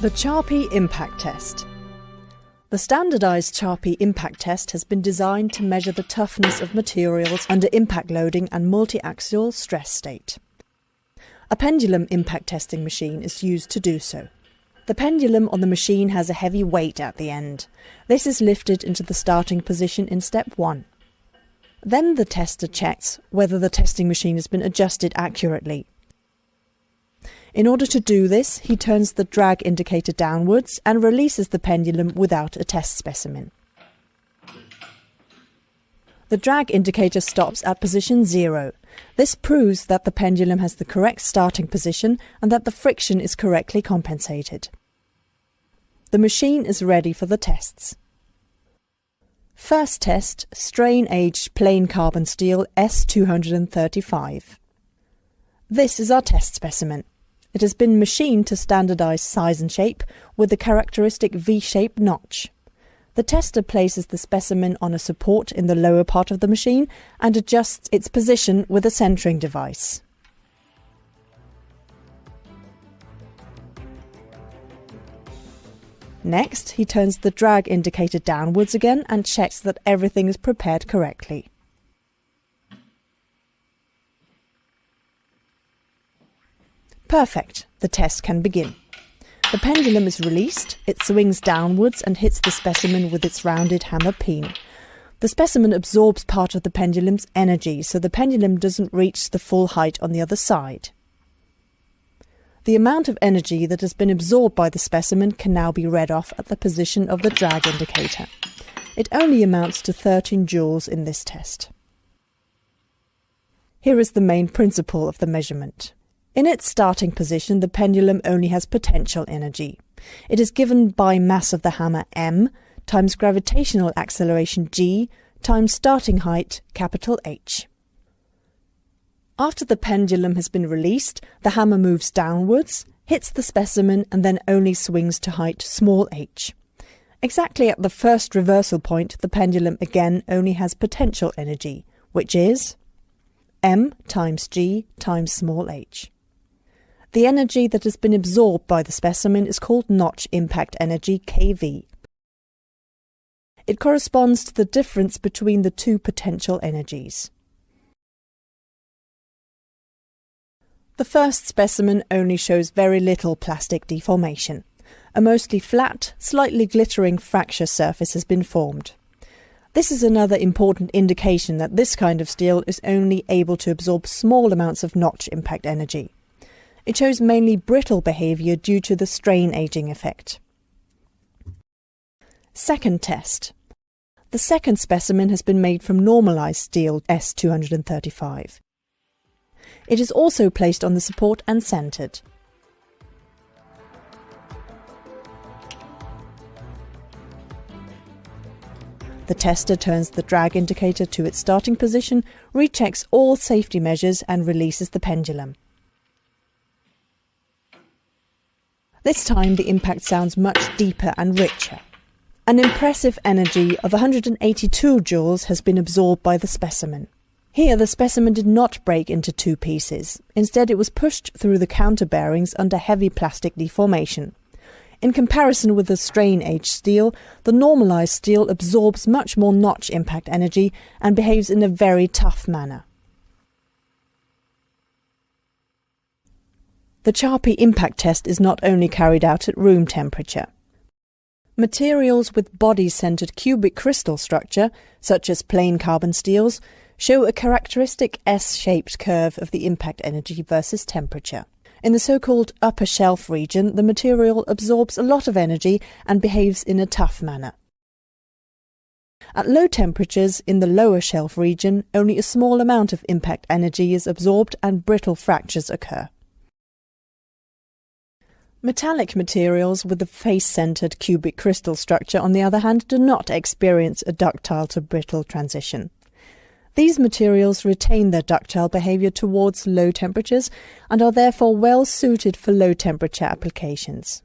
The Charpy Impact Test. The standardized Charpy Impact Test has been designed to measure the toughness of materials under impact loading and multi-axial stress state. A pendulum impact testing machine is used to do so. The pendulum on the machine has a heavy weight at the end. This is lifted into the starting position in step 1. Then the tester checks whether the testing machine has been adjusted accurately. In order to do this, he turns the drag indicator downwards and releases the pendulum without a test specimen. The drag indicator stops at position 0. This proves that the pendulum has the correct starting position and that the friction is correctly compensated. The machine is ready for the tests. First test, strain-aged plain carbon steel S235. This is our test specimen. It has been machined to standardized size and shape with the characteristic V-shaped notch. The tester places the specimen on a support in the lower part of the machine and adjusts its position with a centering device. Next, he turns the drag indicator downwards again and checks that everything is prepared correctly. Perfect. The test can begin. The pendulum is released, it swings downwards and hits the specimen with its rounded hammer peen. The specimen absorbs part of the pendulum's energy, so the pendulum doesn't reach the full height on the other side. The amount of energy that has been absorbed by the specimen can now be read off at the position of the drag indicator. It only amounts to 13 joules in this test. Here is the main principle of the measurement. In its starting position, the pendulum only has potential energy. It is given by mass of the hammer m times gravitational acceleration g times starting height capital H. After the pendulum has been released, the hammer moves downwards, hits the specimen and then only swings to height small h. Exactly at the first reversal point, the pendulum again only has potential energy, which is m times g times small h. The energy that has been absorbed by the specimen is called notch impact energy, kV. It corresponds to the difference between the two potential energies. The first specimen only shows very little plastic deformation. A mostly flat, slightly glittering fracture surface has been formed. This is another important indication that this kind of steel is only able to absorb small amounts of notch impact energy. It shows mainly brittle behavior due to the strain aging effect. Second test. The second specimen has been made from normalized steel S235. It is also placed on the support and centered. The tester turns the drag indicator to its starting position, rechecks all safety measures and releases the pendulum. This time the impact sounds much deeper and richer. An impressive energy of 182 joules has been absorbed by the specimen. Here the specimen did not break into two pieces. Instead it was pushed through the counter bearings under heavy plastic deformation. In comparison with the strain-aged steel, the normalized steel absorbs much more notch impact energy and behaves in a very tough manner. The Charpy Impact Test is not only carried out at room temperature. Materials with body-centered cubic crystal structure, such as plain carbon steels, show a characteristic S-shaped curve of the impact energy versus temperature. In the so-called upper shelf region, the material absorbs a lot of energy and behaves in a tough manner. At low temperatures, in the lower shelf region, only a small amount of impact energy is absorbed and brittle fractures occur. Metallic materials with a face-centered cubic crystal structure, on the other hand, do not experience a ductile to brittle transition. These materials retain their ductile behavior towards low temperatures and are therefore well suited for low temperature applications.